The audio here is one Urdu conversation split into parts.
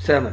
7।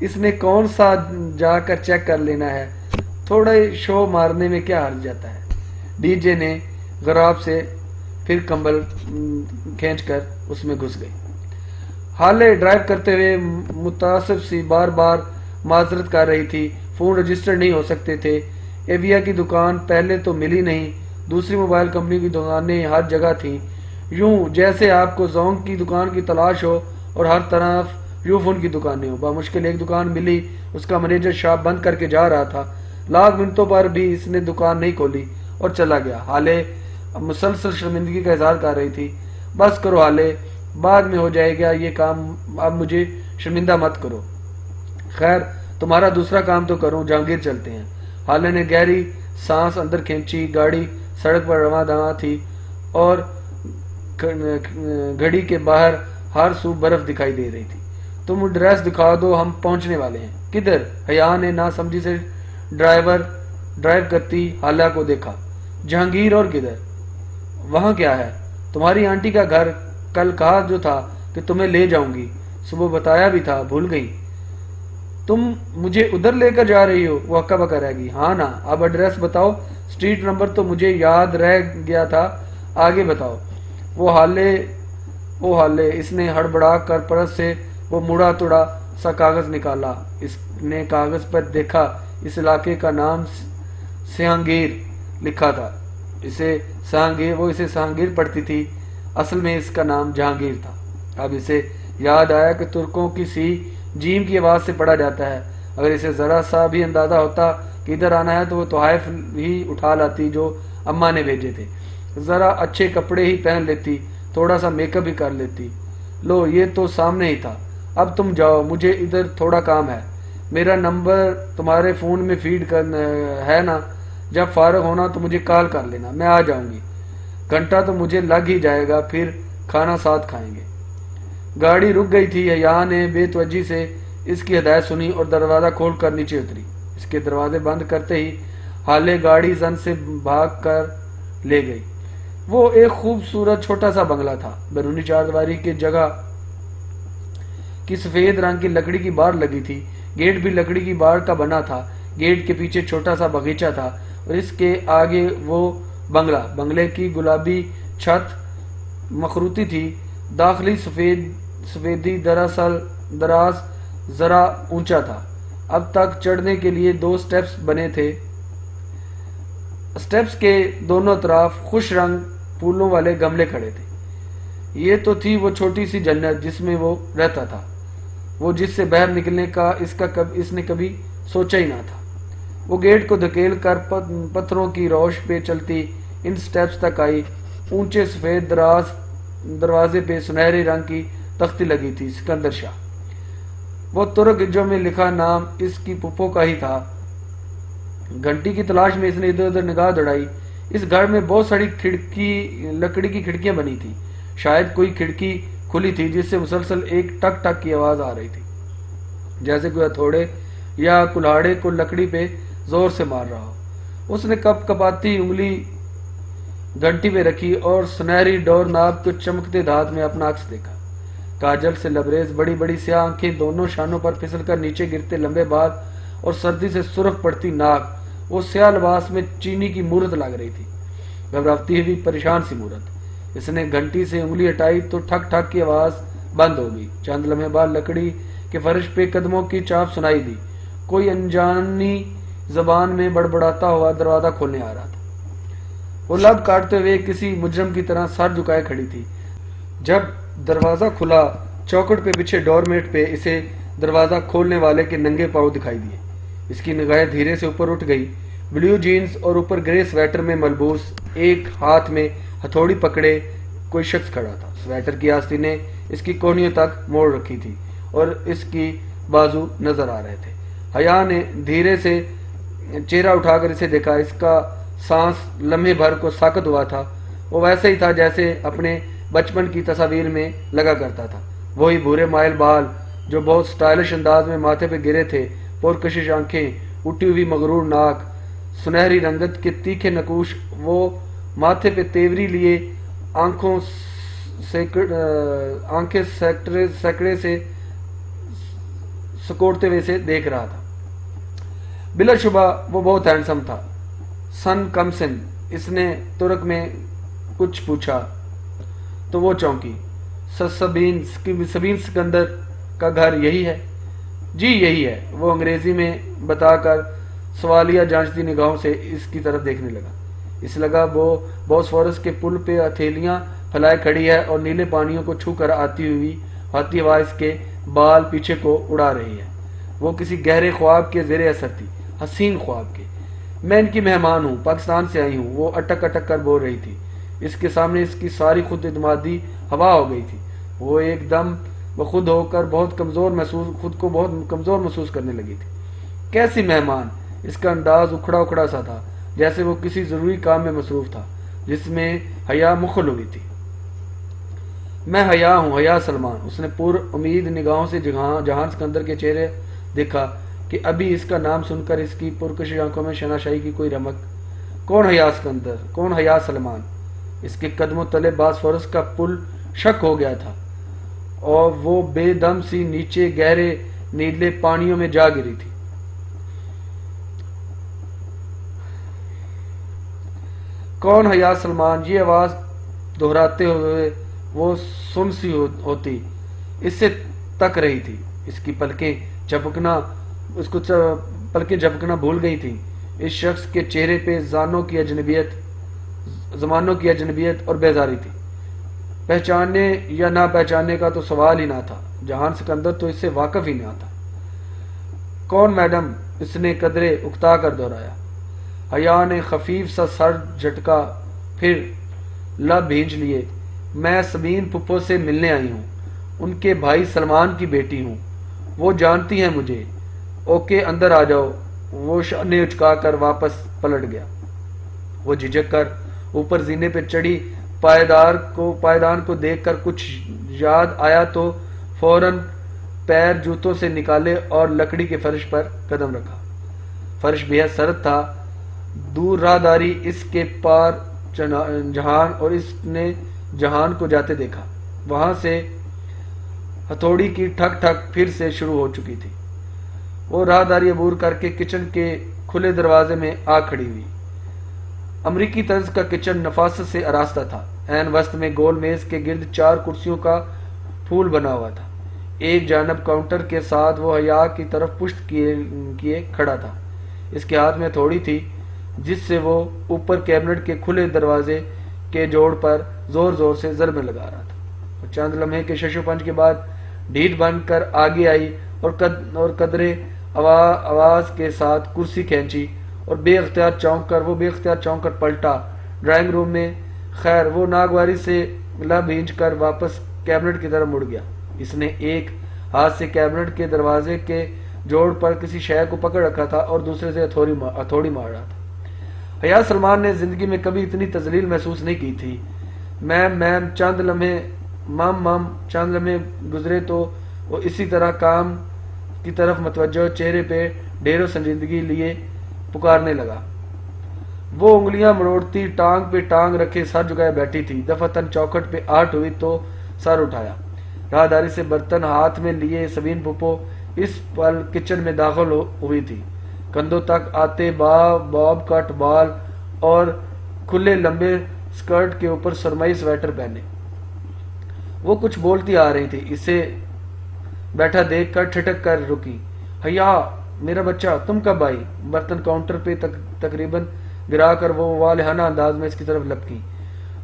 اس نے کون سا جا کر چیک کر لینا ہے، تھوڑا شو مارنے میں کیا حرج جاتا ہے۔ ڈی جے نے غراب سے پھر کمبل کھینچ کر اس میں گھس گئی۔ ہارلے ڈرائیو کرتے ہوئے متاثر سی بار بار معذرت کر رہی تھی، فون رجسٹر نہیں ہو سکتے تھے، ایویا کی دکان پہلے تو ملی نہیں، دوسری موبائل کمپنی کی دکانیں ہر جگہ تھیں، یوں جیسے آپ کو زونگ کی دکان کی تلاش ہو اور ہر طرف یو فون کی دکانیں ہو۔ بامشکل ایک دکان ملی، اس کا مینیجر شاپ بند کر کے جا رہا تھا، لاکھ منٹوں پر بھی اس نے دکان نہیں کھولی اور چلا گیا۔ ہالے مسلسل شرمندگی کا اظہار کر رہی تھی۔ بس کرو ہالے، بعد میں ہو جائے گا یہ کام، اب مجھے شرمندہ مت کرو۔ خیر تمہارا دوسرا کام تو کروں، جہانگیر چلتے ہیں۔ ہالے نے گہری سانس اندر کھینچی، گاڑی سڑک پر رواں دواں تھی اور گھڑی کے باہر ہر سو برف دکھائی دے رہی تھی۔ تم ایڈریس دکھا دو، ہم پہنچنے والے ہیں۔ کدھر؟ حیا نے ناسمجھی سے ڈرائیو کرتی حالہ کو دیکھا۔ جہانگیر اور کدھر؟ وہاں کیا ہے؟ تمہاری آنٹی کا گھر، کل کہا جو تھا کہ تمہیں لے جاؤں گی، صبح بتایا بھی تھا، بھول گئی؟ تم مجھے ادھر لے کر جا رہی ہو؟ وہ ہکا بکا رہ گئی۔ ہاں نا، اب ایڈریس بتاؤ، اسٹریٹ نمبر تو مجھے یاد رہ گیا تھا، آگے بتاؤ۔ وہ حالے اس نے ہڑبڑا کر پرس سے وہ مڑا توڑا سا کاغذ نکالا۔ اس نے کاغذ پر دیکھا، اس علاقے کا نام سہانگیر لکھا تھا۔ وہ اسے سہانگیر پڑھتی تھی، اصل میں اس کا نام جہانگیر تھا۔ اب اسے یاد آیا کہ ترکوں کی سی جیم کی آواز سے پڑھا جاتا ہے، اگر اسے ذرا سا بھی اندازہ ہوتا کہ ادھر آنا ہے تو وہ تحائف ہی اٹھا لاتی جو اماں نے بھیجے تھے، ذرا اچھے کپڑے ہی پہن لیتی، تھوڑا سا میک اپ بھی کر لیتی۔ لو یہ تو سامنے ہی تھا، اب تم جاؤ، مجھے ادھر تھوڑا کام ہے۔ میرا نمبر تمہارے فون میں فیڈ کرنا ہے نا، جب فارغ ہونا تو مجھے کال کر لینا، میں آ جاؤں گی۔ گھنٹہ تو مجھے لگ ہی جائے گا، پھر کھانا ساتھ کھائیں گے۔ گاڑی رک گئی تھی۔ حیا نے بے توجہی سے اس کی ہدایت سنی اور دروازہ کھول کر نیچے اتری۔ اس کے دروازے بند کرتے ہی حالے گاڑی زن سے بھاگ کر لے گئی۔ وہ ایک خوبصورت چھوٹا سا بنگلہ تھا، بیرونی چار دیواری کی جگہ کی سفید رنگ کی لکڑی کی بار لگی تھی، گیٹ بھی لکڑی کی بار کا بنا تھا، گیٹ کے پیچھے چھوٹا سا باغیچہ تھا اور اس کے آگے وہ بنگلے کی گلابی چھت مخروطی تھی، داخلی سفیدی دراز ذرا اونچا تھا، اب تک چڑھنے کے لیے 2 سٹیپس بنے تھے، سٹیپس کے دونوں طرف خوش رنگ پھولوں والے گملے کھڑے تھے۔ یہ تو تھی وہ چھوٹی سی جنت جس میں وہ رہتا تھا، وہ جس سے باہر نکلنے کا اس نے کبھی سوچا ہی نہ تھا۔ وہ گیٹ کو دھکیل کر پتھروں کی روش پہ چلتی ان سٹیپس تک آئی۔ اونچے سفید دروازے پہ سنہری رنگ کی تختی لگی تھی، سکندر شاہ۔ وہ ترک جو میں لکھا نام اس کی پھپھو کا ہی تھا۔ گھنٹی کی تلاش میں اس نے ادھر ادھر نگاہ دوڑائی۔ اس گھر میں بہت ساری لکڑی کی کھڑکیاں بنی تھی، شاید کوئی کھڑکی کھلی تھی جس سے مسلسل ایک ٹک ٹک کی آواز آ رہی تھی، جیسے کوئی ہتھوڑے یا کلہاڑے کو لکڑی پہ زور سے مار رہا ہو۔ اس نے کپ کپاتی انگلی گھنٹی پہ رکھی اور سنہری ڈور ناب کو چمکتے دھات میں اپنا عکس دیکھا۔ کاجل سے لبریز بڑی بڑی سیاہ آنکھیں، دونوں شانوں پر پھسل کر نیچے گرتے لمبے بال اور سردی سے سرخ پڑتی ناک، وہ سیاہ لباس میں چینی کی مورت لگ رہی تھی، گھبراتی ہوئی پریشان سی مورت۔ اس نے گھنٹی سے انگلی ہٹائی تو ٹھک ٹھک کی آواز بند ہو گئی۔ چند لمحے بعد لکڑی کے فرش پہ قدموں کی چاپ سنائی دی، کوئی انجانی زبان میں بڑبڑاتا ہوا دروازہ کھولنے آ رہا تھا۔ وہ لب کاٹتے ہوئے کسی مجرم کی طرح سر جھکائے کھڑی تھی۔ جب دروازہ کھلا، چوکھٹ پہ بچھے ڈور میٹ پہ اسے دروازہ کھولنے والے کے ننگے پاؤں دکھائی دیے۔ اس کی نگاہیں دھیرے سے اوپر اٹھ گئی۔ بلیو جینز اور اوپر گرے سویٹر میں ملبوس، ایک ہاتھ میں ہتھوڑی پکڑے کوئی شخص کھڑا تھا۔ سویٹر کی آستینیں اس کی کونیوں تک موڑ رکھی تھی اور اس کی بازو نظر آ رہے تھے۔ حیا نے دھیرے سے چہرہ اٹھا کر اسے دیکھا۔ اس کا سانس لمحے بھر کو ساکت ہوا تھا، وہ ویسے ہی تھا جیسے اپنے بچپن کی تصاویر میں لگا کرتا تھا، وہی بھورے مائل بال جو بہت سٹائلش انداز میں ماتھے پہ گرے تھے، پرکشش آنکھیں، اٹھی ہوئی مغرور ناک، سنہری رنگت کے تیکھے نقوش، وہ ماتھے پہ تیوری لیے سکوڑتے ہوئے سے دیکھ رہا تھا۔ بلا شبہ وہ بہت ہینڈسم تھا۔ سن کم سن اس نے ترک میں کچھ پوچھا تو وہ چونکی۔ سبین سکندر کا گھر یہی ہے؟ جی یہی ہے، وہ انگریزی میں بتا کر سوالیہ جانچتی نگاہوں سے اس کی طرف دیکھنے لگا۔ اس لگا وہ بوسفورس کے پل پہ ہتھیلیاں پھیلائے کھڑی ہے اور نیلے پانیوں کو چھو کر آتی ہوا اس کے بال پیچھے کو اڑا رہی ہے۔ وہ کسی گہرے خواب کے زیر اثر تھی، حسین خواب کے۔ میں ان کی مہمان ہوں، پاکستان سے آئی ہوں، وہ اٹک اٹک کر بول رہی تھی۔ اس کے سامنے اس کی ساری خود اعتمادی ہوا ہو گئی تھی۔ وہ ایک دم بخود ہو کر خود کو بہت کمزور محسوس کرنے لگی تھی۔ کیسی مہمان؟ اس کا انداز اکھڑا اکھڑا سا تھا، جیسے وہ کسی ضروری کام میں مصروف تھا جس میں حیا مخل ہوئی تھی۔ میں حیا ہوں، حیا سلمان۔ اس نے پر امید نگاہوں سے جہان سکندر کے چہرے دیکھا کہ ابھی اس کا نام سن کر اس کی پرکشش آنکھوں میں شناشائی کی کوئی رمق۔ کون حیا سکندر؟ کون حیا سلمان؟ اس کے قدموں تلے باسفورس کا پل شک ہو گیا تھا اور وہ بے دم سی نیچے گہرے نیلے پانیوں میں جا گری تھی۔ کون حیا سلمان؟ یہ آواز دہراتے ہوئے وہ سن سی ہوتی اس سے تک رہی تھی۔ اس کی پلکیں جھپکنا بھول گئی تھی۔ اس شخص کے چہرے پہ زمانوں کی اجنبیت اور بیزاری تھی۔ پہچاننے یا نہ پہچاننے کا تو سوال ہی نہ تھا، جہان سکندر تو اس سے واقف ہی نہ تھا۔ کون میڈم؟ اس نے قدرے اکتا کر دہرایا۔ حیا نے خفیف سا سر جھٹکا، پھر لب بھینچ لیے۔ میں سبین پھپھو سے ملنے آئی ہوں، ان کے بھائی سلمان کی بیٹی ہوں، وہ جانتی ہیں مجھے۔ اوکے اندر آ جاؤ۔ وہ شانے اچکا کر واپس پلٹ گیا۔ وہ جھجک کر اوپر زینے پہ چڑھی پائیدان کو دیکھ کر کچھ یاد آیا تو فوراً پیر جوتوں سے نکالے اور لکڑی کے فرش پر قدم رکھا۔ فرش بے حد سرد تھا۔ دور راہداری اس کے پار جہان، اور اس نے جہان کو جاتے دیکھا۔ وہاں سے ہتھوڑی کی ٹھک ٹھک پھر سے شروع ہو چکی تھی۔ وہ راہداری عبور کر کے کچن کے کھلے دروازے میں آ کھڑی ہوئی۔ امریکی طرز کا کچن نفاست سے آراستہ تھا۔ عین وسط میں گول میز کے گرد 4 کرسیوں کا پھول بنا ہوا تھا۔ ایک جانب کاؤنٹر کے ساتھ وہ حیا کی طرف پشت کیے کھڑا تھا۔ اس کے ہاتھ میں ہتھوڑی تھی جس سے وہ اوپر کیبنٹ کے کھلے دروازے کے جوڑ پر زور زور سے ضربیں لگا رہا تھا۔ وہ چند لمحے کے شش و پنج کے بعد ڈھیٹ بن کر آگے آئی اور قدرے آواز کے ساتھ کرسی کھینچی اور بے اختیار چونک کر پلٹا۔ ڈرائنگ روم میں خیر وہ ناگواری سے لب بھینچ کر واپس کیبنٹ کی طرف مڑ گیا۔ اس نے ایک ہاتھ سے کیبنٹ کے دروازے کے جوڑ پر کسی شے کو پکڑ رکھا تھا اور دوسرے سے ہتھوڑی مار رہا تھا۔ حیا سلمان نے زندگی میں کبھی اتنی تذلیل محسوس نہیں کی تھی۔ میم چند لمحے گزرے تو وہ اسی طرح کام کی طرف متوجہ چہرے پہ ڈھیر و سنجیدگی لیے پکارنے لگا۔ وہ انگلیاں مروڑتی ٹانگ پہ ٹانگ رکھے سر جھکائے بیٹھی تھی۔ دفعتاً چوکھٹ پہ آہٹ ہوئی تو سر اٹھایا۔ راہداری سے برتن ہاتھ میں لیے سبین پھپھو اس پل کچن میں داخل ہوئی تھی۔ کندھوں تک آتے باب کٹ بال اور کھلے لمبے سکرٹ کے اوپر سرمئی سویٹر پہنے وہ کچھ بولتی آ رہی تھی۔ اسے بیٹھا دیکھ کر ٹھٹک کر رکی۔ حیا میرا بچہ، تم کب آئی؟ برتن کاؤنٹر پہ تقریباً گرا کر وہ والہانہ انداز میں اس کی طرف لپکی۔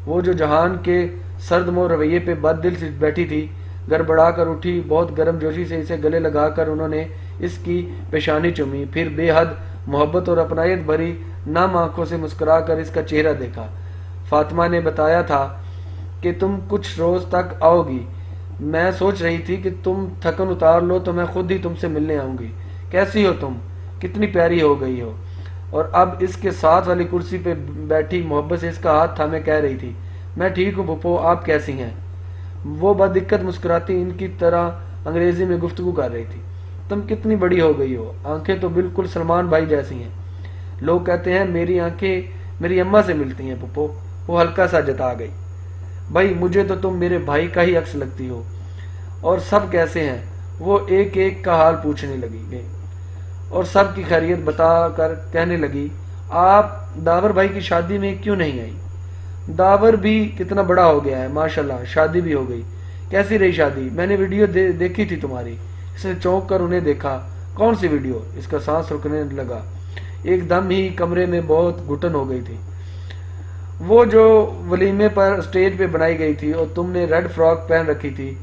وہ جو جہان کے سرد مو رویے پہ بد دل سے بیٹھی تھی گڑبڑا کر اٹھی۔ بہت گرم جوشی سے اسے گلے لگا کر انہوں نے اس کی پیشانی چومی، پھر بے حد محبت اور اپنائیت بھری نم آنکھوں سے مسکرا کر اس کا چہرہ دیکھا۔ فاطمہ نے بتایا تھا کہ تم کچھ روز تک آؤ گی۔ میں سوچ رہی تھی کہ تم تھکن اتار لو تو میں خود ہی تم سے ملنے آؤں گی۔ کیسی ہو تم؟ کتنی پیاری ہو گئی ہو۔ اور اب اس کے ساتھ والی کرسی پہ بیٹھی محبت سے اس کا ہاتھ تھامے کہہ رہی تھی، میں ٹھیک ہوں پھپھو، آپ کیسی ہیں؟ وہ بددقت مسکراتی ان کی طرح انگریزی میں گفتگو کر رہی تھی۔ تم کتنی بڑی ہو گئی ہو، آنکھیں تو بالکل سلمان بھائی جیسی ہیں۔ لوگ کہتے ہیں میری آنکھیں میری اماں سے ملتی ہیں پھپھو۔ وہ ہلکا سا جتا گئی۔ بھائی مجھے تو تم میرے بھائی کا ہی عکس لگتی ہو۔ اور سب کیسے ہیں؟ وہ ایک ایک کا حال پوچھنے لگی اور سب کی خیریت بتا کر کہنے لگی آپ داور بھائی کی شادی میں کیوں نہیں آئی؟ داور بھی کتنا بڑا ہو گیا ہے ماشاءاللہ، شادی بھی ہو گئی، کیسی رہی شادی؟ میں نے ویڈیو دیکھی تھی تمہاری۔ اس نے چونک کر انہیں دیکھا۔ کون سی ویڈیو؟ اس کا سانس رکنے لگا، ایک دم ہی کمرے میں بہت گھٹن ہو گئی تھی۔ وہ جو ولیمے پر اسٹیج پہ بنائی گئی تھی اور تم نے ریڈ فراک پہن رکھی تھی،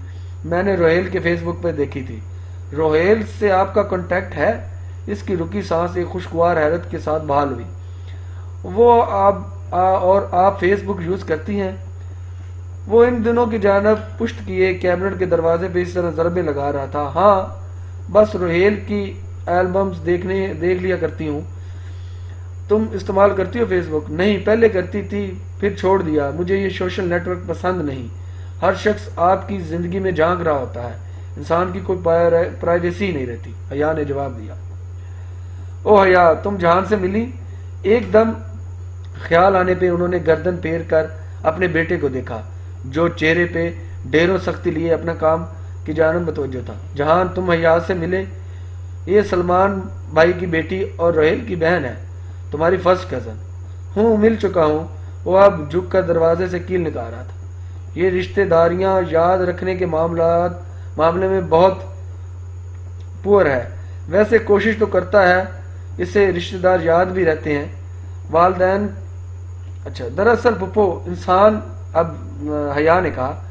میں نے روہیل کے فیس بک پہ دیکھی تھی۔ روہیل سے آپ کا کانٹیکٹ ہے؟ اس کی رکی سانس ایک خوشگوار حیرت کے ساتھ بحال ہوئی۔ وہ اور آپ فیس بک یوز کرتی ہیں؟ وہ ان دنوں کی جانب پشت کیے کیبنٹ کے دروازے پہ اس طرح ضربے لگا رہا تھا۔ ہاں، بس روہیل کی البمز دیکھ لیا کرتی ہوں۔ تم استعمال کرتی ہو فیس بک؟ نہیں، پہلے کرتی تھی پھر چھوڑ دیا، مجھے یہ سوشل نیٹ ورک پسند نہیں۔ ہر شخص آپ کی زندگی میں جھانک رہا ہوتا ہے، انسان کی کوئی پرائیویسی نہیں رہتی۔ حیا نے جواب دیا۔ او حیا، تم جہان سے ملی؟ ایک دم خیال آنے پہ انہوں نے گردن پھیر کر اپنے بیٹے کو دیکھا جو چہرے پہ ڈھیروں سختی لیے اپنا کام کی جانب متوجہ تھا۔ جہان، تم حیا سے ملے؟ یہ سلمان بھائی کی بیٹی اور روہیل کی بہن ہے، تمہاری فرسٹ کزن۔ ہوں، مل چکا ہوں۔ وہ اب جھک کر دروازے سے کیل نکال رہا تھا۔ یہ رشتہ داریاں یاد رکھنے کے معاملے میں بہت پور ہے، ویسے کوشش تو کرتا ہے، اسے رشتہ دار یاد بھی رہتے ہیں۔ والدین؟ اچھا، دراصل پھپھو انسان، اب حیا نے کہا،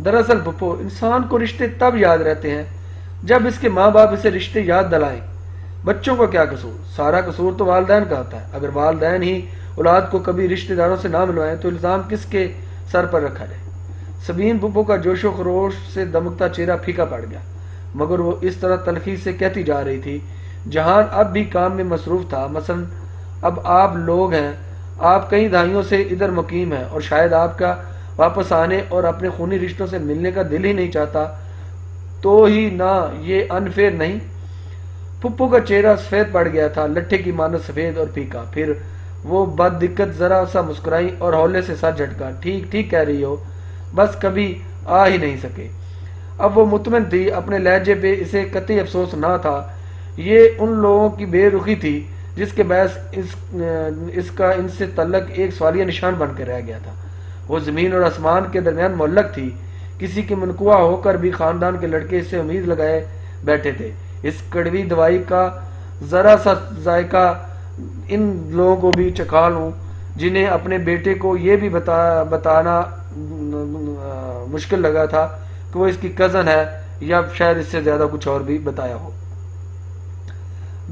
دراصل پھپھو انسان کو رشتے تب یاد رہتے ہیں جب اس کے ماں باپ اسے رشتے یاد دلائیں۔ بچوں کا کیا قصور؟ سارا قصور تو والدین کا ہوتا ہے۔ اگر والدین ہی اولاد کو کبھی رشتہ داروں سے نہ ملوائیں تو الزام کس کے سر پر رکھا جائے؟ سبین پھپھو کا جوش و خروش سے دمکتا چہرہ پھیکا پڑ گیا، مگر وہ اس طرح تلخی سے کہتی جا رہی تھی۔ جہان اب بھی کام میں مصروف تھا۔ مثلا اب آپ لوگ ہیں، آپ کئی دہائیوں سے ادھر مقیم ہیں اور شاید آپ کا واپس آنے اور اپنے خونی رشتوں سے ملنے کا دل ہی نہیں چاہتا، تو ہی نہ یہ انفیئر نہیں؟ پھپھو کا چہرہ سفید پڑ گیا تھا، لٹھے کی مانند سفید اور پھیکا۔ پھر وہ بد دقت ذرا سا مسکرائی اور ہولے سے سر جھٹکا۔ ٹھیک ٹھیک کہہ رہی ہو، بس کبھی آ ہی نہیں سکے۔ اب وہ مطمئن تھی، اپنے لہجے پہ اسے قطعی افسوس نہ تھا۔ یہ ان لوگوں کی بے رخی تھی جس کے باعث اس کا ان سے تعلق ایک سوالیہ نشان بن کے رہ گیا تھا۔ وہ زمین اور آسمان کے درمیان معلق تھی۔ کسی کی منقوع ہو کر بھی خاندان کے لڑکے اس سے امید لگائے بیٹھے تھے۔ اس کڑوی دوائی کا ذرا سا ذائقہ ان لوگوں کو بھی چکھا لوں جنہیں اپنے بیٹے کو یہ بھی بتانا مشکل لگا تھا کہ وہ اس کی کزن ہے، یا شاید اس سے زیادہ کچھ اور بھی بتایا ہو۔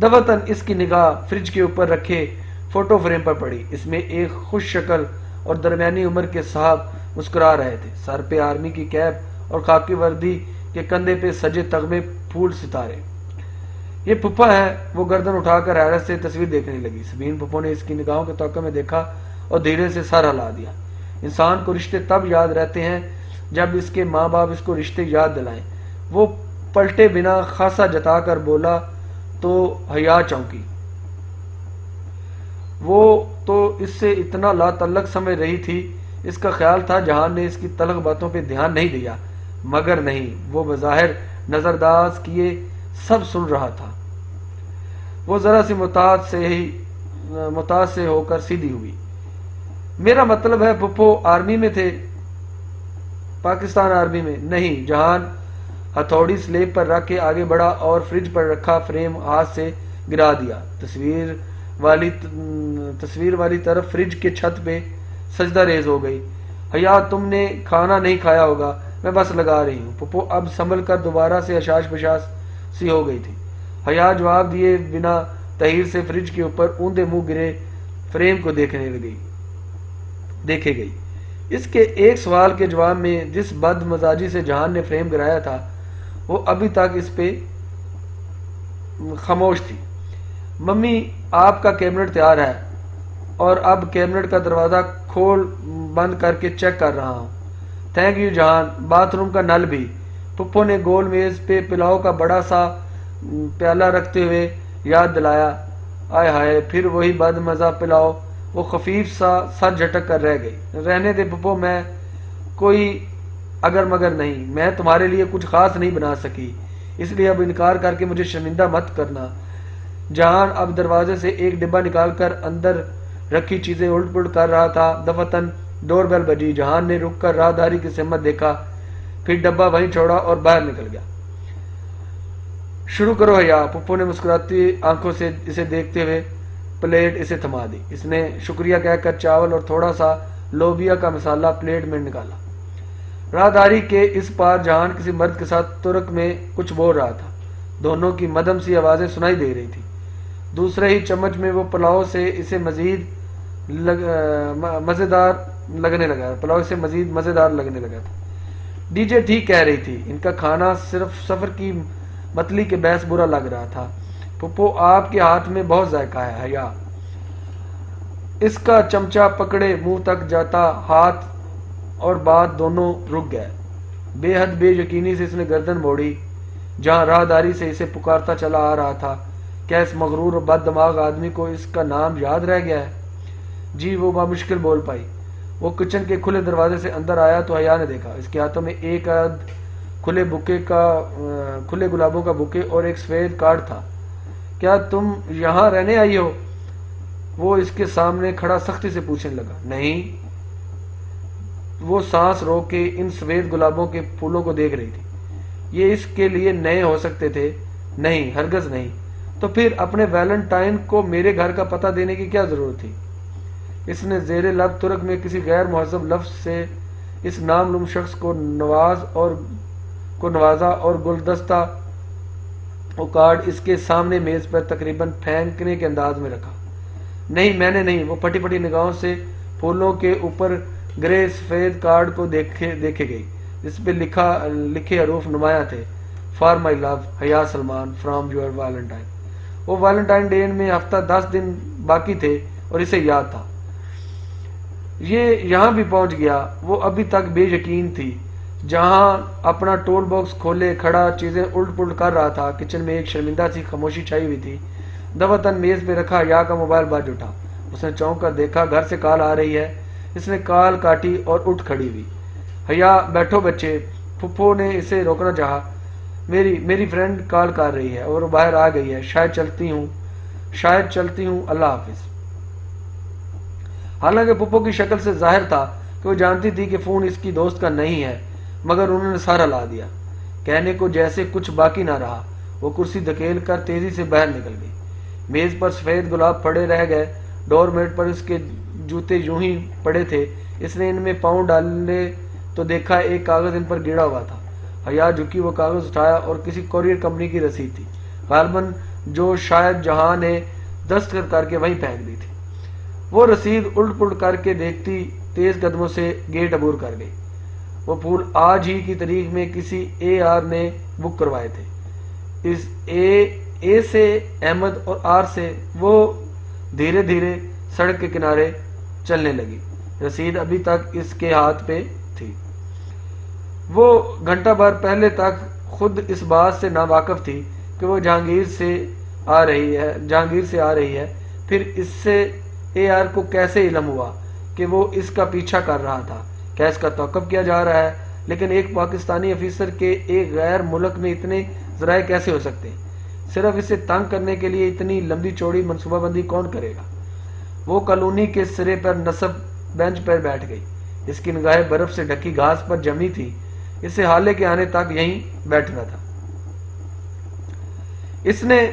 دفعتاً اس کی نگاہ فریج کے اوپر رکھے فوٹو فریم پر پڑی۔ اس میں ایک خوش شکل اور درمیانی عمر کے صاحب مسکرا رہے تھے، سر پہ آرمی کی کیپ اور خاکی وردی کے کندھے پہ سجے تغمے پھول ستارے۔ یہ پھپھا ہے؟ وہ گردن اٹھا کر حیرت سے تصویر دیکھنے لگی۔ سبین پھپھو نے اس کی نگاہوں کے توقع میں دیکھا اور دھیرے سے سر ہلا دیا۔ انسان کو رشتے تب یاد رہتے ہیں جب اس کے ماں باپ اس کو رشتے یاد دلائیں۔ وہ پلٹے بنا خاصا جتا کر بولا تو حیا چونکی۔ وہ تو اس سے اتنا لا تعلق سمجھ رہی تھی، اس کا خیال تھا جہان نے اس کی تلخ باتوں پہ دھیان نہیں دیا، مگر نہیں، وہ بظاہر نظر انداز کیے سب سن رہا تھا۔ وہ ذرا سی متاثر سے ہو کر سیدھی ہوئی۔ میرا مطلب ہے پھپھو آرمی میں تھے؟ پاکستان آرمی میں؟ نہیں۔ جہان ہتھوڑی سلیب پر رکھ کے آگے بڑھا اور فریج پر رکھا فریم ہاتھ سے گرا دیا۔ تصویر والی طرف فریج کے چھت پہ سجدہ ریز ہو گئی۔ حیا، تم نے کھانا نہیں کھایا ہوگا، میں بس لگا رہی ہوں۔ پھپھو اب سنبھل کر دوبارہ سے اشاش پشاش سی ہو گئی تھی۔ حیا جواب دیے بنا تحیر سے فریج کے اوپر اوندے منہ گرے فریم کو دیکھے گئی۔ اس کے ایک سوال کے جواب میں جس بد مزاجی سے جہان نے فریم گرایا تھا وہ ابھی تک اس پہ خاموش تھی۔ ممی، آپ کا کیبنٹ تیار ہے اور اب کیبنٹ کا دروازہ کھول بند کر کے چیک کر رہا ہوں۔ تھینک یو جہان، باتھ روم کا نل بھی۔ پھپھو نے گول میز پہ پلاؤ کا بڑا سا پیالہ رکھتے ہوئے یاد دلایا۔ آئے ہائے، پھر وہی بد مزہ پلاؤ۔ وہ خفیف سا سر جھٹک کر رہ گئی۔ رہنے دے پھپھو، میں کوئی اگر مگر نہیں، میں تمہارے لیے کچھ خاص نہیں بنا سکی۔ اس لیے اب انکار کر کے مجھے شرمندہ مت کرنا۔ جہان اب دروازے سے ایک ڈبہ نکال کر اندر رکھی چیزیں الٹ پلٹ کر رہا تھا۔ دفتن ڈور بیل بجی۔ جہان نے رک کر راہداری کی سمت دیکھا، پھر ڈبہ وہیں چھوڑا اور باہر نکل گیا۔ شروع کرو حیا، پپو نے مسکراتی آنکھوں سے اسے دیکھتے ہوئے پلیٹ اسے تھما دی۔ اس نے شکریہ کہہ کر چاول اور تھوڑا سا لوبیا کا مسالہ پلیٹ میں نکالا۔ راہداری کے اس پار جہان کسی مرد کے ساتھ ترک میں کچھ بول رہا تھا۔ دونوں کی مدھم سی آوازیں سنائی دے رہی تھی۔ دوسرے ہی چمچ میں وہ پلاؤ سے اسے مزید مزیدار لگنے لگا تھا۔ ڈی جے ٹھیک کہہ رہی تھی، ان کا کھانا صرف سفر کی متلی کے باعث برا لگ رہا تھا۔ پپو آپ کے ہاتھ میں بہت ذائقہ ہے حیا۔ اس کا چمچہ پکڑے منہ تک جاتا ہاتھ اور بات دونوں رک گئے۔ بے حد بے یقینی سے اس نے گردن موڑی۔ جہاں راہداری سے اسے پکارتا چلا آ رہا تھا، کیا اس مغرور اور بد دماغ آدمی کو اس کا نام یاد رہ گیا ہے؟ جی، وہ بامشکل بول پائی۔ وہ کچن کے کھلے دروازے سے اندر آیا تو حیا نے دیکھا اس کے ہاتھوں میں ایک کھلے گلابوں کا بوکے اور ایک سفید کارڈ تھا۔ کیا تم یہاں رہنے آئی ہو؟ وہ اس کے سامنے کھڑا سختی سے پوچھنے لگا۔ نہیں۔ وہ سانس روک کے ان سفید گلابوں کے پھولوں کو دیکھ رہی تھی۔ یہ اس کے لیے نئے ہو سکتے تھے؟ نہیں، ہرگز نہیں۔ تو پھر اپنے ویلنٹائن کو میرے گھر کا پتہ دینے کی کیا ضرورت تھی؟ اس نے زیر لب ترک میں کسی غیر مہذب لفظ سے اس نامعلوم شخص کو نوازا اور گلدستہ وہ کارڈ اس کے سامنے میز پر تقریباً پھینکنے کے انداز میں رکھا۔ نہیں، میں نے نہیں۔ وہ پھٹی پھٹی نگاہوں سے پھولوں کے اوپر گرے سفید کارڈ کو دیکھے گئی، جس پہ لکھے حروف نمایاں تھے، فار مائی لو حیا سلمان فرام یور ویلنٹائن۔ وہ ویلنٹائن ڈے میں ہفتہ 10 دن باقی تھے اور اسے یاد تھا۔ یہ یہاں بھی پہنچ گیا۔ وہ ابھی تک بے یقین تھی۔ جہاں اپنا ٹول باکس کھولے کھڑا چیزیں الٹ پلٹ کر رہا تھا، کچن میں ایک شرمندہ سی خاموشی چھائی ہوئی تھی۔ دفتن میز پہ رکھا حیا کا موبائل بج اٹھا۔ اس نے چونک کر دیکھا، گھر سے کال آ رہی ہے۔ اس نے کال کاٹی اور اٹھ کھڑی ہوئی۔ حیا، بیٹھو بچے۔ پھپھو نے اسے روکنا چاہا۔ میری فرینڈ کال کر رہی ہے اور وہ باہر آ گئی ہے۔ شاید چلتی ہوں، اللہ حافظ۔ حالانکہ پپو کی شکل سے ظاہر تھا کہ وہ جانتی تھی کہ فون اس کی دوست کا نہیں ہے، مگر انہوں نے سارا لا دیا۔ کہنے کو جیسے کچھ باقی نہ رہا۔ وہ کرسی دھکیل کر تیزی سے باہر نکل گئی۔ میز پر سفید گلاب پڑے رہ گئے۔ ڈور میٹ پر اس کے جوتے یوں ہی پڑے تھے۔ اس نے ان میں پاؤں ڈالے تو دیکھا ایک کاغذ ان پر گڑا ہوا تھا۔ حیا جھکی، وہ کاغذ اٹھایا اور کسی کوریئر کمپنی کی رسید تھی، غالباً جو شاید جہاں نے دستخط کر کے وہیں پھینک دی تھی۔ وہ رسید الٹ پلٹ کر کے دیکھتی تیز قدموں سے گیٹ عبور کر گئی۔ وہ پھول آج ہی کی تاریخ میں کسی AR نے بک کروائے تھے۔ اس اے سے احمد اور آر سے وہ دھیرے دھیرے سڑک کے کنارے چلنے لگی۔ رسید ابھی تک اس کے ہاتھ پہ تھی۔ وہ گھنٹہ بھر پہلے تک خود اس بات سے ناواقف تھی کہ وہ جہانگیر سے آ رہی ہے، پھر اس سے AR کو کیسے علم ہوا کہ وہ اس کا پیچھا کر رہا تھا؟ کیا اس کا توقف کیا جا رہا ہے؟ لیکن ایک پاکستانی افیسر کے ایک غیر ملک میں اتنے ذرائع کیسے ہو سکتے ہیں؟ صرف اسے تنگ کرنے کے لیے اتنی لمبی چوڑی منصوبہ بندی کون کرے گا؟ وہ کالونی کے سرے پر نصب بینچ پر بیٹھ گئی۔ اس کی نگاہیں برف سے ڈھکی گھاس پر جمی تھی۔ اسے حالے کے آنے تک یہیں بیٹھنا تھا۔ اس نے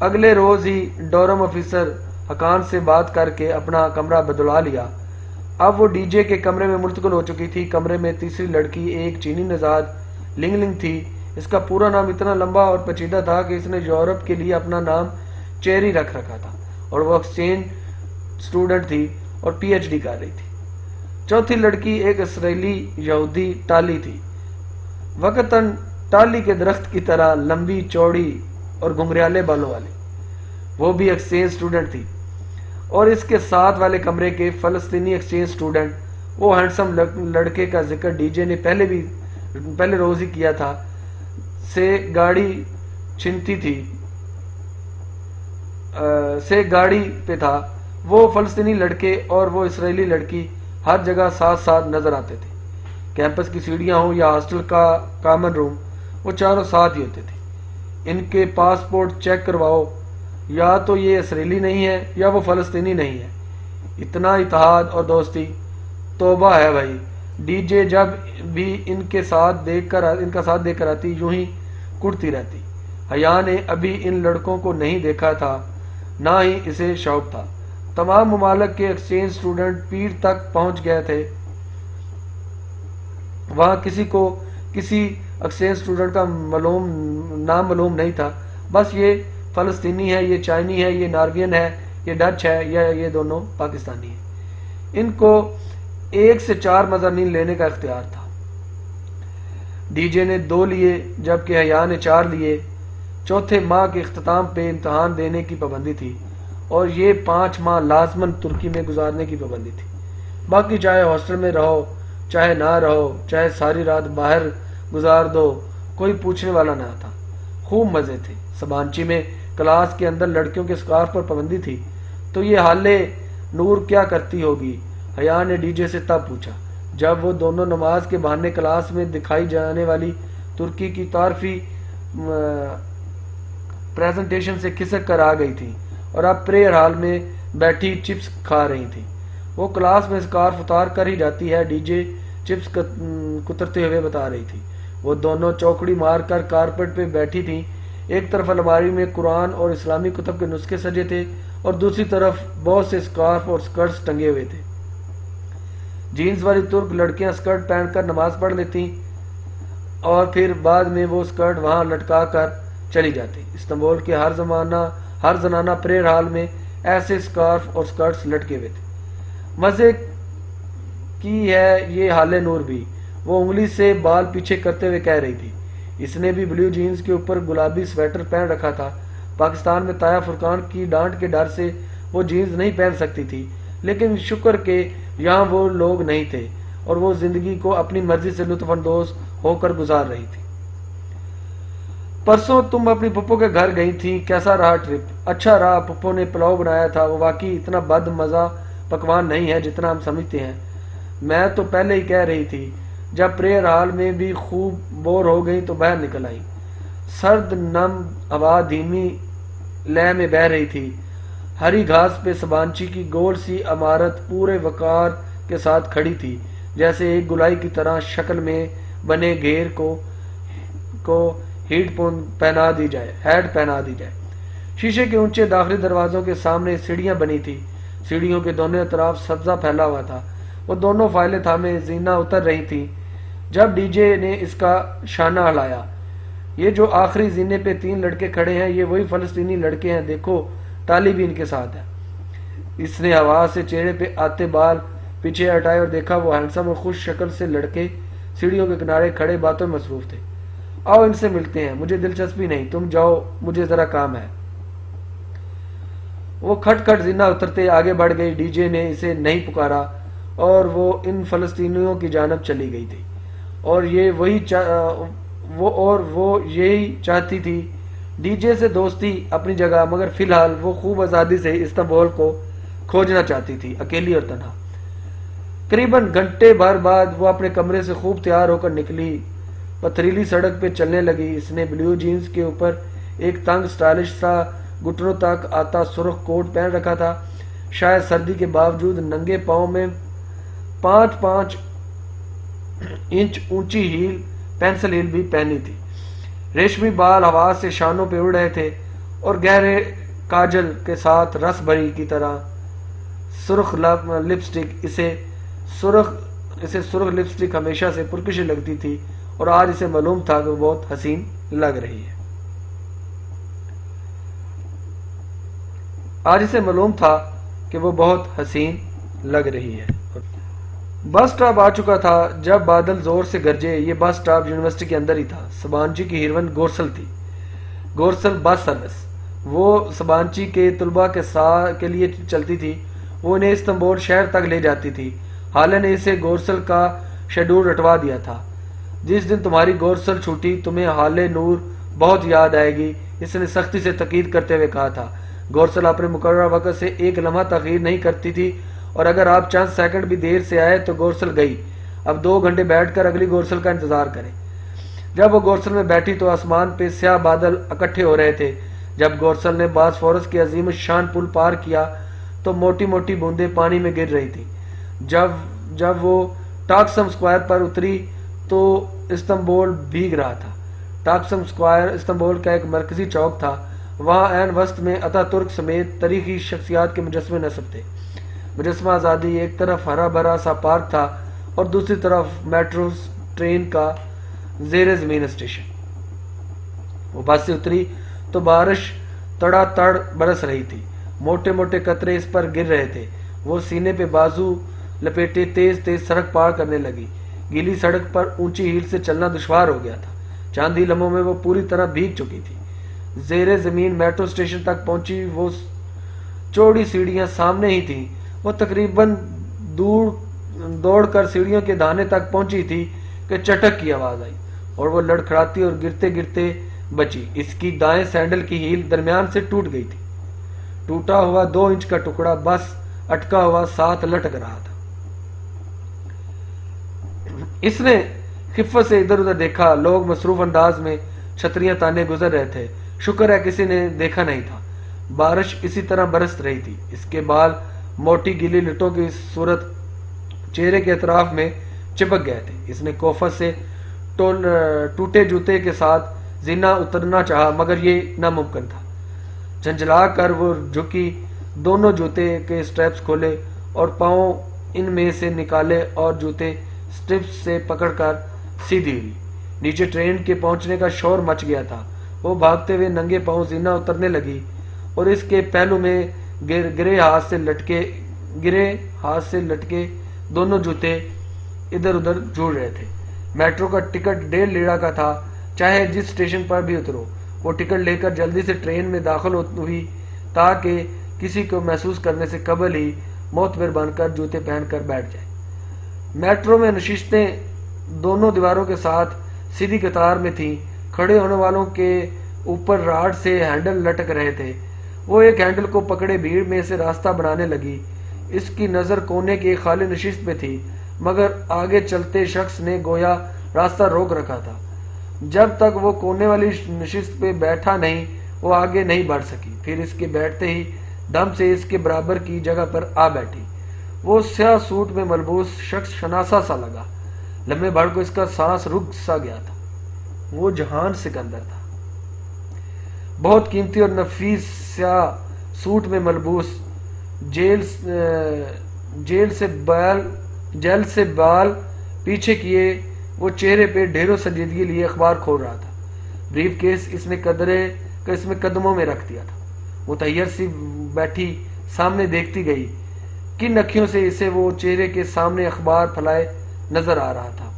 اگلے روز ہی ڈورم آفیسر حقان سے بات کر کے اپنا کمرہ بدلوا لیا۔ اب وہ DJ کے کمرے میں منتقل ہو چکی تھی۔ کمرے میں تیسری لڑکی ایک چینی نژاد لنگ تھی۔ اس کا پورا نام اتنا لمبا اور پیچیدہ تھا کہ اس نے یورپ کے لیے اپنا نام چیری رکھ رکھا تھا، اور وہ ایکسچینج اسٹوڈنٹ تھی اور PhD کر رہی تھی۔ چوتھی لڑکی ایک اسرائیلی یہودی ٹالی تھی، وقتاً ٹالی کے درخت کی طرح لمبی چوڑی اور گھنگریالے بالوں والی۔ وہ بھی ایکسچینج اسٹوڈنٹ تھی۔ اور اس کے ساتھ والے کمرے کے فلسطینی ایکسچینج اسٹوڈنٹ، وہ ہینڈسم لڑکے کا ذکر DJ نے پہلے روز ہی کیا تھا، سے گاڑی پہ تھا۔ وہ فلسطینی لڑکے اور وہ اسرائیلی لڑکی ہر جگہ ساتھ ساتھ نظر آتے تھے۔ کیمپس کی سیڑھیاں ہوں یا ہاسٹل کا کامن روم، وہ چاروں ساتھ ہی ہوتے تھے۔ ان کے پاسپورٹ چیک کرواؤ، یا تو یہ اسرائیلی نہیں ہے یا وہ فلسطینی نہیں ہے۔ اتنا اتحاد اور دوستی، توبہ ہے بھائی۔ ڈی جے جب بھی ان کا ساتھ دیکھ کر آتی یوں ہی کڑتی رہتی۔ حیا نے ابھی ان لڑکوں کو نہیں دیکھا تھا، نہ ہی اسے شوق تھا۔ تمام ممالک کے ایکسچینج اسٹوڈنٹ پیر تک پہنچ گئے تھے، وہاں کسی کو کسی ایکسچینج اسٹوڈنٹ کا نام معلوم نہیں تھا، بس یہ فلسطینی ہے، یہ چائنی ہے، یہ ناروین ہے، یہ ڈچ ہے، یا یہ دونوں پاکستانی ہیں۔ ان کو 1 سے 4 مضامین لینے کا اختیار تھا۔ ڈی جے نے 2 لیے جبکہ حیا نے 4 لیے۔ چوتھے ماہ کے اختتام پہ امتحان دینے کی پابندی تھی، اور یہ 5 ماہ لازماً ترکی میں گزارنے کی پابندی تھی۔ باقی چاہے ہاسٹل میں رہو، چاہے نہ رہو، چاہے ساری رات باہر گزار دو، کوئی پوچھنے والا نہ تھا۔ خوب مزے تھے۔ سبانچی میں کلاس کے اندر لڑکیوں کے اسکارف پر پابندی تھی، تو یہ حالے نور کیا کرتی ہوگی؟ حیا نے ڈی جے سے تب پوچھا جب وہ دونوں نماز کے بہانے کلاس میں دکھائی جانے والی ترکی کی تعارفی پریزنٹیشن سے کھسک کر آ گئی تھی اور اب پریئر ہال میں بیٹھی چپس کھا رہی تھی۔ وہ کلاس میں اسکارف اتار کر ہی جاتی ہے، ڈی جے چپس کترتے ہوئے بتا رہی تھی۔ وہ دونوں چوکڑی مار کر کارپٹ پہ بیٹھی تھیں۔ ایک طرف الماری میں قرآن اور اسلامی کتب کے نسخے سجے تھے اور دوسری طرف بہت سے اسکارف اور اسکرٹس ٹنگے ہوئے تھے۔ جینز والی ترک لڑکیاں اسکرٹ پہن کر نماز پڑھ لیتی اور پھر بعد میں وہ اسکرٹ وہاں لٹکا کر چلی جاتی۔ استنبول کے ہر زنانہ پریئر ہال میں ایسے اسکارف اور اسکرٹس لٹکے ہوئے تھے۔ مزے کی ہے یہ حال نور بھی، وہ انگلی سے بال پیچھے کرتے ہوئے کہہ رہی تھی۔ اس نے بھی بلیو جینز کے اوپر گلابی سویٹر پہن رکھا تھا۔ پاکستان میں تایا فرقان کی ڈانٹ کے ڈر سے وہ جینز نہیں پہن سکتی تھی، لیکن شکر کہ یہاں وہ لوگ نہیں تھے اور وہ زندگی کو اپنی مرضی سے لطف اندوز ہو کر گزار رہی تھی۔ پرسوں تم اپنی پھپھو کے گھر گئی تھی، کیسا رہا ٹرپ؟ اچھا رہا، پھپھو نے پلاؤ بنایا تھا، وہ واقعی اتنا بد مزہ پکوان نہیں ہے جتنا ہم سمجھتے ہیں۔ میں تو پہلے ہی کہہ رہی تھی۔ جب پریئر ہال میں بھی خوب بور ہو گئی تو باہر نکل آئی۔ سرد نم ہوا دھیمی لے میں بہہ رہی تھی۔ ہری گھاس پہ سبانچی کی گول سی عمارت پورے وقار کے ساتھ کھڑی تھی، جیسے ایک گولائی کی طرح شکل میں بنے گھیر کو ہیڈ پہنا دی جائے۔ شیشے کے اونچے داخلی دروازوں کے سامنے سیڑھیاں بنی تھی، سیڑھیوں کے دونوں اطراف سبزہ پھیلا ہوا تھا۔ وہ دونوں فائلیں تھامے زینہ اتر رہی تھی جب ڈی جے نے اس کا شانہ ہلایا۔ یہ جو آخری زینے پہ 3 لڑکے کھڑے ہیں، یہ وہی فلسطینی لڑکے ہیں، دیکھو ٹالی بھی ان کے ساتھ ہے۔ اس نے ہوا سے چہرے پہ آتے بال پیچھے ہٹائے اور دیکھا وہ ہینڈسم اور خوش شکل سے لڑکے سیڑھیوں کے کنارے کھڑے باتوں میں مصروف تھے۔ آؤ ان سے ملتے ہیں، مجھے دلچسپی نہیں، تم جاؤ، مجھے ذرا کام ہے۔ وہ کھٹ کھٹ زینہ اترتے آگے بڑھ گئی۔ ڈی جے نے اسے نہیں پکارا اور وہ ان فلسطینیوں کی جانب چلی گئی تھی، اور وہ یہی چاہتی تھی۔ ڈی جے سے دوستی اپنی جگہ، مگر فی الحال وہ خوب آزادی سے استنبول کو کھوجنا چاہتی تھی، اکیلی اور تنہا۔ قریباً گھنٹے بھر بعد وہ اپنے کمرے سے خوب تیار ہو کر نکلی، پتھریلی سڑک پہ چلنے لگی۔ اس نے بلیو جینز کے اوپر ایک تنگ سٹائلش سا گھٹنوں تک آتا سرخ کوٹ پہن رکھا تھا۔ شاید سردی کے باوجود ننگے پاؤں میں 5 انچ اونچی پینسل ہیل بھی پہنی تھی۔ ریشمی بال ہوا سے شانوں پہ اڑ رہے تھے اور گہرے کاجل کے ساتھ رس بھری کی طرح سرخ لپسٹک اسے سرخ لپسٹک ہمیشہ سے پرکشی لگتی تھی، اور آج اسے معلوم تھا کہ وہ بہت حسین لگ رہی ہے۔ بس سٹاپ آ چکا تھا جب بادل زور سے گرجے۔ یہ بس سٹاپ یونیورسٹی کے اندر ہی تھا۔ سبانچی کی ہیروئن گورسل تھی، گورسل بس سروس۔ وہ سبانچی کے طلباء کے لیے چلتی تھی، وہ انہیں استنبول شہر تک لے جاتی تھی۔ حالے نے اسے گورسل کا شیڈول رٹوا دیا تھا۔ جس دن تمہاری گورسل چھوٹی تمہیں حالے نور بہت یاد آئے گی، اس نے سختی سے تاکید کرتے ہوئے کہا تھا۔ گورسل اپنے مقررہ وقت سے 1 لمحہ تاخیر نہیں کرتی تھی، اور اگر آپ چند سیکنڈ بھی دیر سے آئے تو گورسل گئی۔ اب 2 گھنٹے بیٹھ کر اگلی گورسل کا انتظار کریں۔ جب وہ گورسل میں بیٹھی تو آسمان پہ سیاہ بادل اکٹھے ہو رہے تھے۔ جب گورسل نے باسفورس کے عظیم الشان پل پار کیا تو موٹی موٹی بوندیں پانی میں گر رہی تھی۔ جب وہ ٹاکسم اسکوائر پر اتری تو استنبول بھیگ رہا تھا۔ ٹاکسم اسکوائر استنبول کا ایک مرکزی چوک تھا۔ وہاں عین وسط میں اتا ترک سمیت تاریخی شخصیات کے مجسمے نصب تھے۔ مجسمہ آزادی ایک طرف ہرا بھرا سا پارک تھا اور دوسری طرف میٹرو ٹرین کا زیر زمین اسٹیشن۔ وہ بس سے اتری تو بارش تڑا تڑ برس رہی تھی۔ موٹے موٹے قطرے اس پر گر رہے تھے۔ وہ سینے پہ بازو لپیٹے تیز تیز سڑک پار کرنے لگی۔ گیلی سڑک پر اونچی ہیل سے چلنا دشوار ہو گیا تھا۔ چاند ہی لمحوں میں وہ پوری طرح بھیگ چکی تھی۔ زیر زمین میٹرو اسٹیشن تک پہنچی۔ وہ چوڑی سیڑھیاں سامنے ہی تھیں۔ وہ تقریباً دوڑ کر سیڑھیوں کے دہانے تک پہنچی تھی کہ چٹک کی آواز آئی اور وہ لڑکھڑاتی اور گرتے گرتے بچی۔ اس کی دائیں سینڈل کی ہیل درمیان سے ٹوٹ گئی تھی۔ ٹوٹا ہوا 2 انچ کا ٹکڑا بس اٹکا ہوا ساتھ لٹک رہا تھا۔ اس نے خفت سے ادھر ادھر دیکھا۔ لوگ مصروف انداز میں چھتریاں تانے گزر رہے تھے۔ شکر ہے کسی نے دیکھا نہیں تھا۔ بارش اسی طرح برس رہی تھی۔ اس کے بال موٹی گیلی لٹوں کی صورت چہرے کے اطراف میں چپک گئے تھے۔ اس نے کوفت سے ٹوٹے جوتے کے ساتھ زینہ اترنا چاہا مگر یہ ناممکن تھا۔ جھنجھلا کر وہ جھکی، دونوں جوتے کے سٹریپس کھولے اور پاؤں ان میں سے نکالے اور جوتے سٹرپس سے پکڑ کر سیدھی ہوئی۔ نیچے ٹرین کے پہنچنے کا شور مچ گیا تھا۔ وہ بھاگتے ہوئے ننگے پاؤں زینہ اترنے لگی اور اس کے پہلو میں گرے ہاتھ سے لٹکے دونوں جوتے ادھر ادھر جھول رہے تھے۔ میٹرو کا ٹکٹ 1.5 لیرہ کا تھا، چاہے جس اسٹیشن پر بھی اترو۔ وہ ٹکٹ لے کر جلدی سے ٹرین میں داخل ہوئی تاکہ کسی کو محسوس کرنے سے قبل ہی معتبر بن کر جوتے پہن کر بیٹھ جائے۔ میٹرو میں نشستیں دونوں دیواروں کے ساتھ سیدھی قطار میں تھیں۔ کھڑے ہونے والوں کے اوپر راڈ سے ہینڈل لٹک رہے تھے۔ وہ ایک ہینڈل کو پکڑے بھیڑ میں سے راستہ بنانے لگی۔ اس کی نظر کونے کی ایک خالی نشست پہ تھی مگر آگے چلتے شخص نے گویا راستہ روک رکھا تھا۔ جب تک وہ کونے والی نشست پہ بیٹھا نہیں وہ آگے نہیں بڑھ سکی۔ پھر اس کے بیٹھتے ہی دم سے اس کے برابر کی جگہ پر آ بیٹھی۔ وہ سیاہ سوٹ میں ملبوس شخص شناسا سا لگا۔ لمحے بھر کو اس کا سانس رک سا گیا تھا۔ وہ جہان سکندر تھا۔ بہت قیمتی اور نفیس سیاہ سوٹ میں ملبوس، جیل سے بال پیچھے کیے وہ چہرے پہ ڈھیروں سنجیدگی لیے اخبار کھول رہا تھا۔ بریف کیس اس نے قدموں میں رکھ دیا تھا۔ متحیر سی بیٹھی سامنے دیکھتی گئی۔ کن اکھیوں سے اسے وہ چہرے کے سامنے اخبار پھیلائے نظر آ رہا تھا۔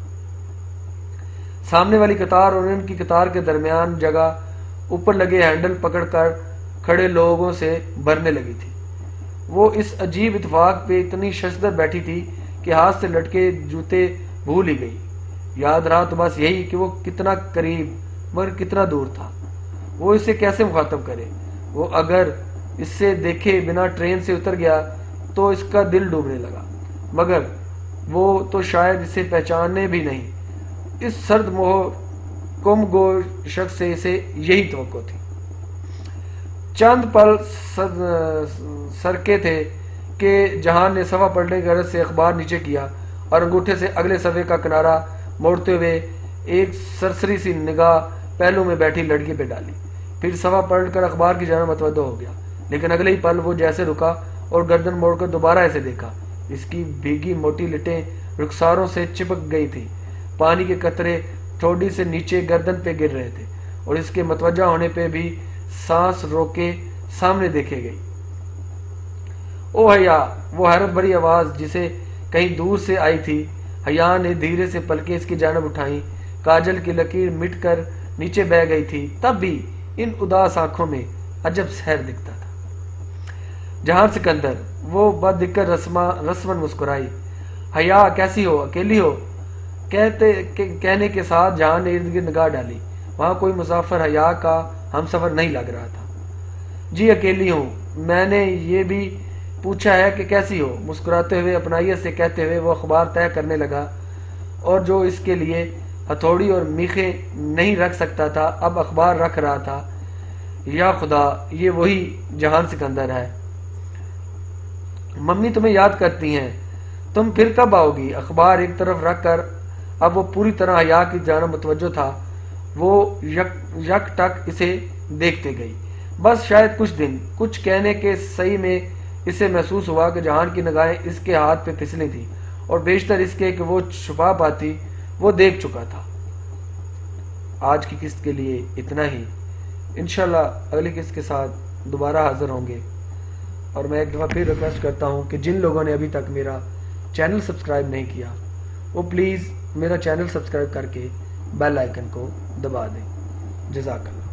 سامنے والی قطار اور ان کی قطار کے درمیان جگہ اوپر لگے ہینڈل پکڑ کر کھڑے لوگوں سے بھرنے لگی تھی۔ وہ اس عجیب اتفاق پہ اتنی ششدر بیٹھی تھی کہ ہاتھ سے لٹکے جوتے بھول ہی گئی۔ یاد رہا تو بس یہی کہ وہ کتنا قریب مگر کتنا دور تھا۔ وہ اسے کیسے مخاطب کرے؟ وہ اگر اس سے دیکھے بنا ٹرین سے اتر گیا تو اس کا دل ڈوبنے لگا، مگر وہ تو شاید اسے پہچانے بھی نہیں۔ اس سرد کم گو شخص سے اسے یہی توقع تھی۔ چند پل سرکے تھے کہ جہان نے صفحہ پلٹنے کی غرض سے اخبار نیچے کیا اور انگوٹھے سے اگلے صفحے کا کنارہ موڑتے ہوئے ایک سرسری سی نگاہ پہلو میں بیٹھی لڑکی پہ ڈالی۔ پھر صفحہ پلٹ کر اخبار کی جانب متوجہ ہو گیا، لیکن اگلے ہی پل وہ جیسے رکا اور گردن موڑ کر دوبارہ ایسے دیکھا۔ اس کی بھیگی موٹی لٹیں رخساروں سے چپک گئی تھی۔ پانی کے قطرے ٹھوڈی سے نیچے گردن پہ گر رہے تھے اور اس کے متوجہ ہونے پہ بھی سانس روکے سامنے دیکھے گئی۔ او حیا! وہ حیرت بھری آواز جسے کہیں دور سے آئی تھی۔ حیا نے دھیرے سے پلکیں اس کی جانب اٹھائیں۔ کاجل کی لکیر مٹ کر نیچے بہ گئی تھی، تب بھی ان اداس آنکھوں میں عجب سحر دکھتا تھا۔ جہان سکندر! وہ بددکر رسماً مسکرائی۔ حیا کیسی ہو؟ اکیلی ہو؟ کہنے کے ساتھ جہان نے ارد گرد نگاہ ڈالی۔ وہاں کوئی مسافر حیا کا ہم سفر نہیں لگ رہا تھا۔ جی اکیلی ہوں، میں نے یہ بھی پوچھا ہے کہ کیسی ہو؟ مسکراتے ہوئے اپنائیت سے کہتے ہوئے وہ اخبار طے کرنے لگا اور جو اس کے لیے ہتھوڑی اور میخیں نہیں رکھ سکتا تھا، اب اخبار رکھ رہا تھا۔ یا خدا، یہ وہی جہان سکندر ہے۔ ممی تمہیں یاد کرتی ہیں، تم پھر کب آؤ گی؟ اخبار ایک طرف رکھ کر اب وہ پوری طرح حیا کی جانب متوجہ تھا، وہ یک ٹک اسے دیکھتے گئی۔ بس شاید کچھ دن، کچھ کہنے کے صحیح میں اسے محسوس ہوا کہ جہان کی نگاہیں اس کے ہاتھ پہ پھسلی تھیں، اور بیشتر اس کے کہ وہ چھپا پاتی وہ دیکھ چکا تھا۔ آج کی قسط کے لیے اتنا ہی، انشاءاللہ اگلی قسط کے ساتھ دوبارہ حاضر ہوں گے۔ اور میں ایک دفعہ پھر ریکویسٹ کرتا ہوں کہ جن لوگوں نے ابھی تک میرا چینل سبسکرائب نہیں کیا وہ پلیز میرا چینل سبسکرائب کر کے بیل آئیکن کو دبا دیں۔ جزاک اللہ۔